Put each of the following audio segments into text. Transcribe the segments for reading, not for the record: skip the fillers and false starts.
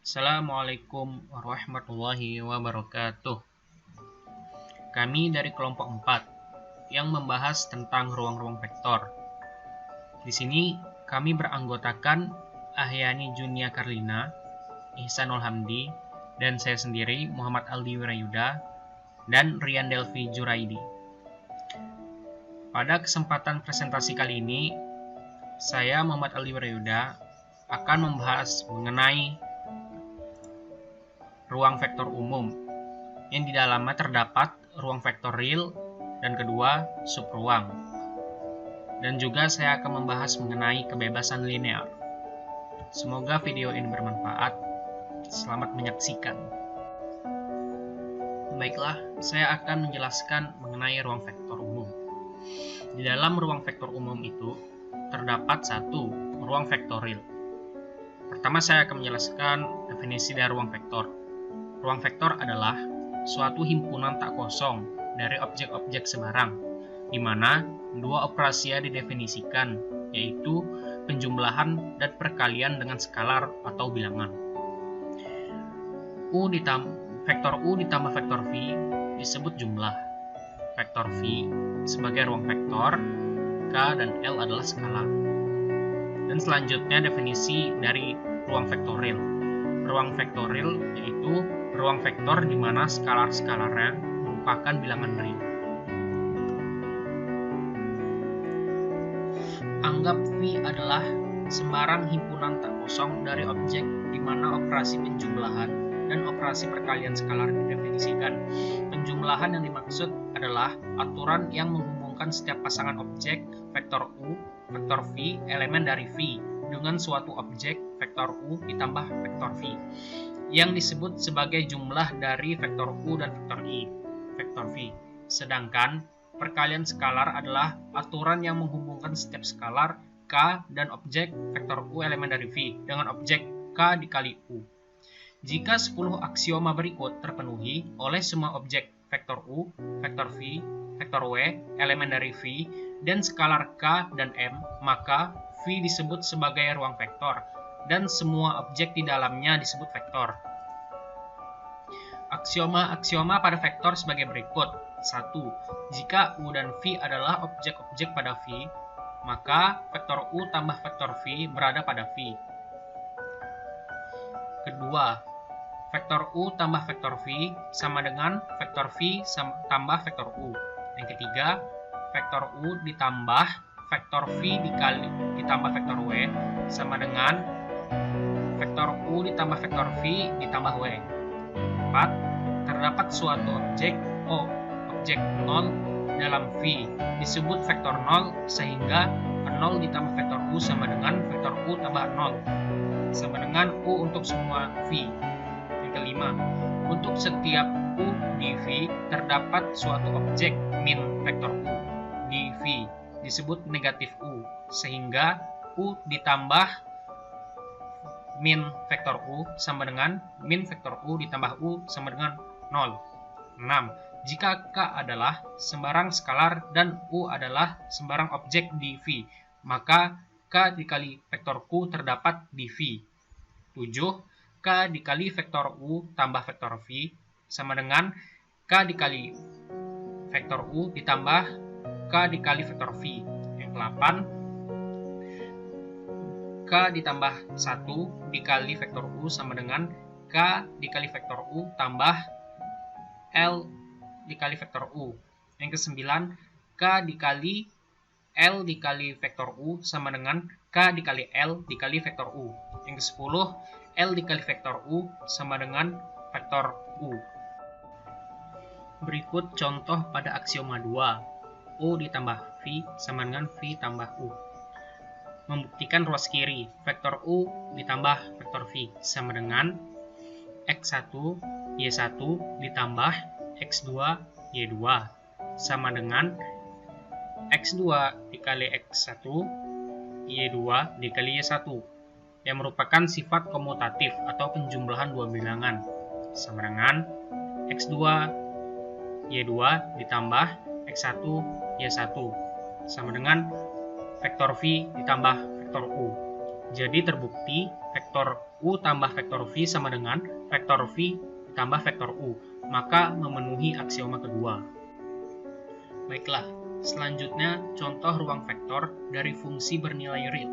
Assalamualaikum warahmatullahi wabarakatuh. Kami dari kelompok 4 yang membahas tentang ruang-ruang vektor. Di sini kami beranggotakan Ahyani Junia Karlina, Ihsanul Hamdi, dan saya sendiri Muhammad Aldi Wirayuda dan Rian Delvi Juraidi. Pada kesempatan presentasi kali ini, saya Muhammad Aldi Wirayuda akan membahas mengenai ruang vektor umum yang di dalamnya terdapat ruang vektor real dan kedua subruang. Dan juga saya akan membahas mengenai kebebasan linear. Semoga video ini bermanfaat. Selamat menyaksikan. Baiklah, saya akan menjelaskan mengenai ruang vektor umum. Di dalam ruang vektor umum itu terdapat satu ruang vektor real. Pertama saya akan menjelaskan definisi dari ruang vektor. Ruang vektor adalah suatu himpunan tak kosong dari objek-objek sembarang, di mana dua operasia didefinisikan, yaitu penjumlahan dan perkalian dengan skalar atau bilangan. Vektor U ditambah vektor V disebut jumlah. Vektor V sebagai ruang vektor, K dan L adalah skalar. Dan selanjutnya definisi dari ruang vektorial. Ruang vektorial yaitu ruang vektor di mana skalar-skalarnya merupakan bilangan real. Anggap V adalah sembarang himpunan tak kosong dari objek di mana operasi penjumlahan dan operasi perkalian skalar didefinisikan. Penjumlahan yang dimaksud adalah aturan yang menghubungkan setiap pasangan objek vektor U, vektor V, elemen dari V dengan suatu objek vektor U ditambah vektor V yang disebut sebagai jumlah dari vektor U dan vektor I, vektor V. Sedangkan perkalian skalar adalah aturan yang menghubungkan setiap skalar K dan objek vektor U elemen dari V dengan objek K dikali U. Jika 10 aksioma berikut terpenuhi oleh semua objek vektor U, vektor V, vektor W, elemen dari V, dan skalar K dan M, maka V disebut sebagai ruang vektor, dan semua objek di dalamnya disebut vektor. Aksioma-aksioma pada vektor sebagai berikut. 1. Jika U dan V adalah objek-objek pada V, maka vektor U tambah vektor V berada pada V. Kedua, vektor U tambah vektor V sama dengan vektor V tambah vektor U. Yang ketiga, vektor U ditambah vektor V ditambah vektor W sama dengan vektor U ditambah vektor V ditambah W. 4. Terdapat suatu objek O, objek 0 dalam V disebut vektor 0 sehingga 0 ditambah vektor U sama dengan vektor U tambah 0 sama dengan U untuk semua V. Yang kelima, untuk setiap U di V terdapat suatu objek min vektor U di V disebut negatif U sehingga U ditambah min vektor U sama dengan min vektor U ditambah U sama dengan 0. 6. Jika K adalah sembarang skalar dan U adalah sembarang objek di V, maka K dikali vektor Q terdapat di V. 7. K dikali vektor U tambah vektor V sama dengan K dikali vektor U ditambah K dikali vektor V. Yang 8. K ditambah 1 dikali vektor U sama dengan K dikali vektor U tambah L dikali vektor U. Yang ke-9, K dikali L dikali vektor U sama dengan K dikali L dikali vektor U. Yang ke-10, L dikali vektor U sama dengan vektor U. Berikut contoh pada aksioma 2. U ditambah V sama dengan V tambah U. Membuktikan ruas kiri, vektor U ditambah vektor V sama dengan X1, Y1 ditambah X2, Y2 sama dengan X2 dikali X1, Y2 dikali Y1 yang merupakan sifat komutatif atau penjumlahan dua bilangan sama dengan X2, Y2 ditambah X1, Y1 sama dengan vektor V ditambah vektor U. Jadi terbukti vektor U tambah vektor V sama dengan vektor V tambah vektor U, maka memenuhi aksioma kedua. Baiklah, selanjutnya contoh ruang vektor dari fungsi bernilai real.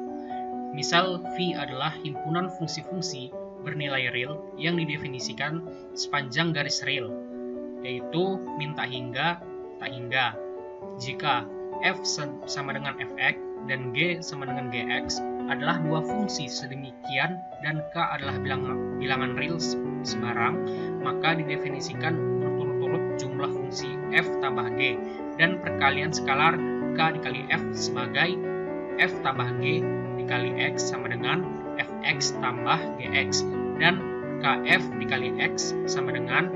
Misal V adalah himpunan fungsi-fungsi bernilai real yang didefinisikan sepanjang garis real, yaitu min tak hingga, tak hingga. Jika F sama dengan Fx dan G sama dengan Gx adalah dua fungsi sedemikian dan K adalah bilangan real sebarang, maka didefinisikan berturut-turut jumlah fungsi F tambah G dan perkalian skalar K dikali F sebagai F tambah G dikali X sama dengan Fx tambah Gx dan Kf dikali X sama dengan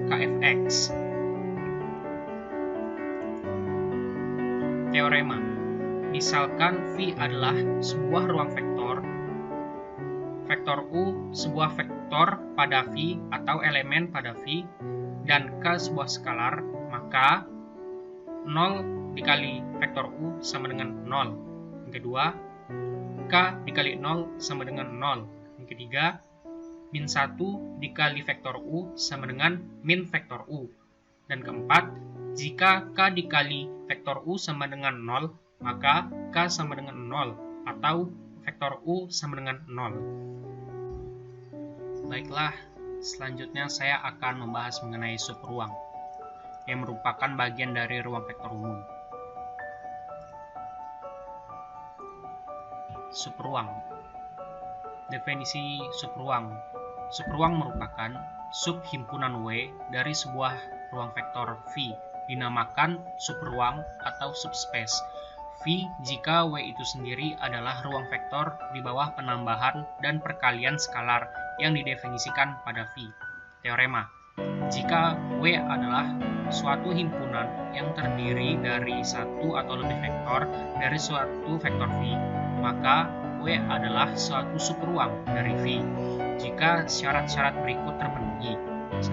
Kfx. Teorema. Misalkan V adalah sebuah ruang vektor, vektor U sebuah vektor pada V atau elemen pada V, dan K sebuah skalar, maka 0 dikali vektor U sama dengan 0. Yang kedua, K dikali 0 sama dengan 0. Yang ketiga, min 1 dikali vektor U sama dengan min vektor U. Dan keempat, jika K dikali vektor U sama dengan 0, maka K sama dengan 0 atau vektor U sama dengan 0. Baiklah, selanjutnya saya akan membahas mengenai subruang yang merupakan bagian dari ruang vektor umum. Subruang. Definisi subruang. Subruang merupakan subhimpunan W dari sebuah ruang vektor V, dinamakan subruang atau subspace. V jika W itu sendiri adalah ruang vektor di bawah penambahan dan perkalian skalar yang didefinisikan pada V. Teorema. Jika W adalah suatu himpunan yang terdiri dari satu atau lebih vektor dari suatu vektor V, maka W adalah suatu subruang dari V jika syarat-syarat berikut terpenuhi. 1.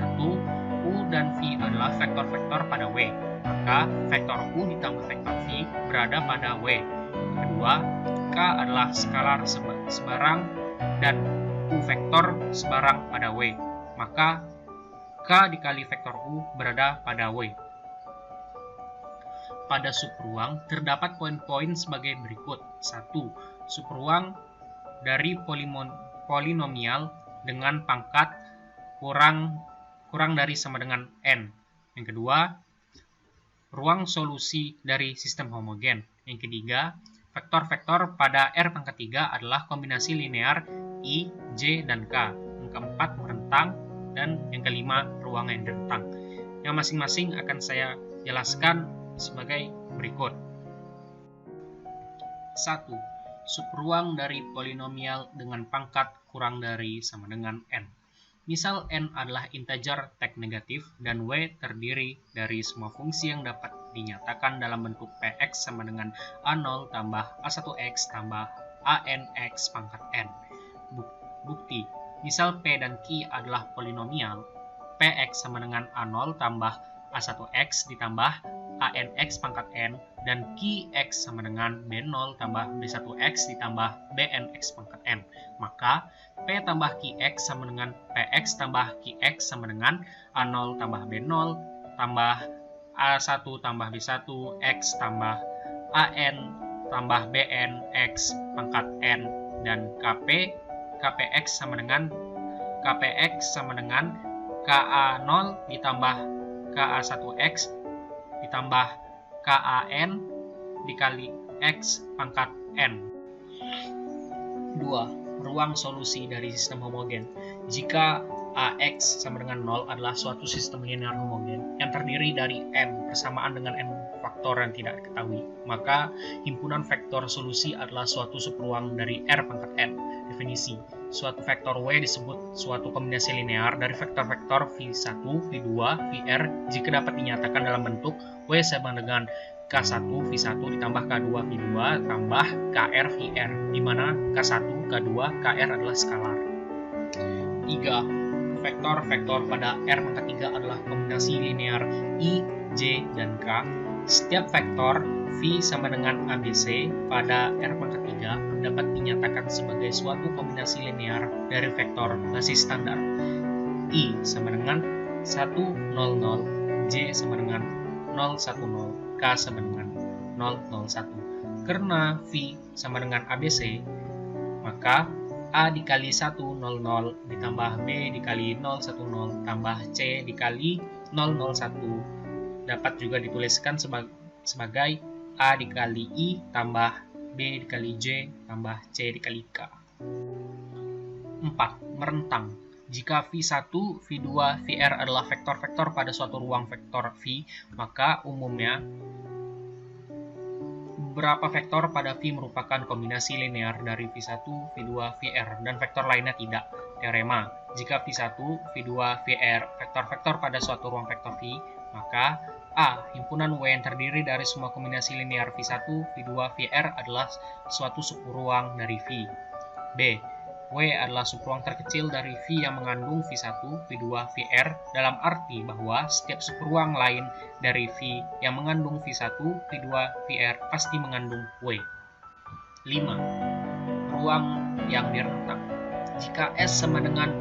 U dan V adalah vektor-vektor pada W, maka vektor U ditambah vektor V berada pada W. Kedua, K adalah skalar sebarang dan U vektor sebarang pada W, maka K dikali vektor U berada pada W. Pada subruang terdapat poin-poin sebagai berikut. 1. Subruang dari polinomial dengan pangkat kurang dari sama dengan n. Yang kedua, ruang solusi dari sistem homogen. Yang ketiga, vektor-vektor pada R pangkat 3 adalah kombinasi linear I, J, dan K. Yang keempat, merentang. Dan yang kelima, ruang yang rentang. Yang masing-masing akan saya jelaskan sebagai berikut. 1. Subruang dari polinomial dengan pangkat kurang dari sama dengan n. Misal n adalah integer tag negatif dan W terdiri dari semua fungsi yang dapat dinyatakan dalam bentuk Px sama dengan A0 tambah A1x tambah ANX pangkat n. Bukti, misal P dan Q adalah polinomial, Px sama dengan A0 tambah A1x ditambah ANX pangkat n dan Qx sama dengan B0 tambah B1x ditambah BNX pangkat n. Maka P tambah Qx sama dengan Px tambah Qx sama dengan A0 tambah B0 tambah A1 tambah B1 X tambah AN tambah BNX pangkat n dan Kpx sama dengan Ka0 ditambah Ka1x ditambah Kan dikali X pangkat n. 2. Ruang solusi dari sistem homogen. Jika Ax sama dengan 0 adalah suatu sistem linear homogen yang terdiri dari n bersamaan dengan n faktor yang tidak diketahui, maka himpunan vektor solusi adalah suatu subruang dari R pangkat n. Definisi. Suatu vektor W disebut suatu kombinasi linear dari vektor-vektor V1, V2, Vr jika dapat dinyatakan dalam bentuk W sama dengan K1, V1 ditambah K2, V2 tambah KR, Vr, di mana K1, K2, Kr adalah skalar. 3. Vektor-vektor pada R pangkat 3 adalah kombinasi linear I, J, dan K, setiap vektor V sama dengan ABC pada R pangkat 3 dapat dinyatakan sebagai suatu kombinasi linear dari vektor basis standar. I sama dengan 1, 0, 0, J sama dengan 0, 1, 0, K sama dengan 0, 0, 1. Karena V sama dengan ABC, maka A dikali 1, 0, 0, ditambah B dikali 0, 1, 0, tambah C dikali 0, 0, 1 dapat juga dituliskan sebagai A dikali I tambah B dikali J tambah C dikali K. 4. Merentang. Jika V1, V2, Vr adalah vektor-vektor pada suatu ruang vektor V, maka umumnya beberapa vektor pada V merupakan kombinasi linear dari V1, V2, Vr, dan vektor lainnya tidak. Teorema: jika V1, V2, Vr vektor-vektor pada suatu ruang vektor V, maka A. Himpunan W yang terdiri dari semua kombinasi linear V1, V2, Vr adalah suatu subruang dari V. B. W adalah subruang terkecil dari V yang mengandung V1, V2, Vr dalam arti bahwa setiap subruang lain dari V yang mengandung V1, V2, Vr pasti mengandung W. 5. Ruang yang direntang. Jika S sama dengan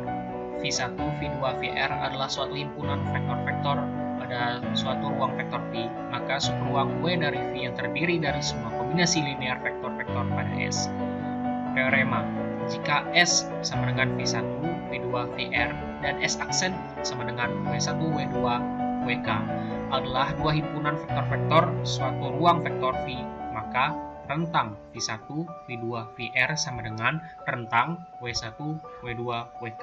V1, V2, Vr adalah suatu himpunan vektor-vektor pada suatu ruang vektor V, maka subruang W dari V yang terdiri dari semua kombinasi linear vektor-vektor pada S. Teorema: jika S sama dengan V1, V2, Vr, dan S aksen sama dengan W1, W2, Wk adalah dua himpunan vektor-vektor suatu ruang vektor V, maka rentang V1, V2, Vr sama dengan rentang W1, W2, Wk.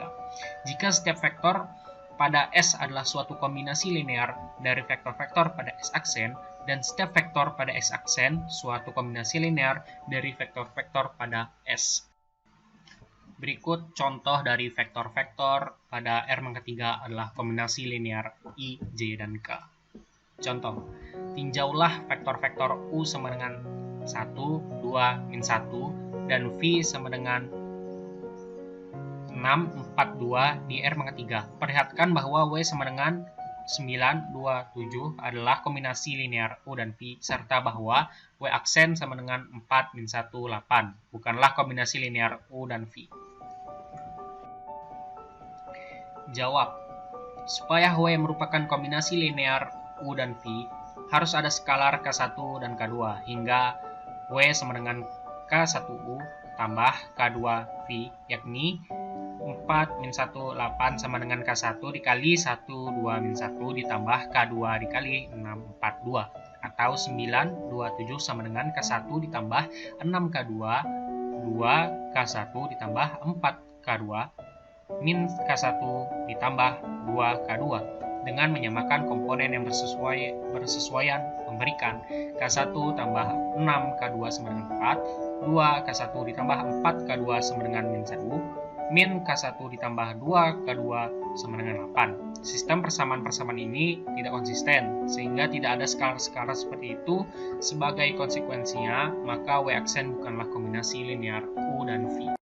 Jika setiap vektor pada S adalah suatu kombinasi linear dari vektor-vektor pada S aksen, dan setiap vektor pada S aksen suatu kombinasi linear dari vektor-vektor pada S. Berikut contoh dari vektor-vektor pada R pangkat 3 adalah kombinasi linear I, J, dan K. Contoh: tinjaulah vektor-vektor U sama dengan 1, 2, min 1, dan V sama dengan 6, 4, 2 di R pangkat 3. Perlihatkan bahwa W sama dengan 9, 2, 7 adalah kombinasi linear U dan V, serta bahwa W aksen sama dengan 4, min 1, 8, bukanlah kombinasi linear U dan V. Jawab: supaya W merupakan kombinasi linear U dan V, harus ada skalar K1 dan K2, hingga W sama dengan K1U tambah K2V, yakni 4 min 1, 8 sama dengan K1 dikali 1, 2 min 1 ditambah K2 dikali 6, 4, 2, atau 9, 2, 7 sama dengan K1 ditambah 6K2, 2K1 ditambah 4K2, min K1 ditambah 2K2, dengan menyamakan komponen yang bersesuaian memberikan K1 tambah 6K2 sama dengan 4, 2K1 ditambah 4K2 sama dengan min 1, min K1 ditambah 2K2 sama dengan 8. Sistem persamaan-persamaan ini tidak konsisten, sehingga tidak ada skalar-skalar seperti itu. Sebagai konsekuensinya, maka W aksen bukanlah kombinasi linear U dan V.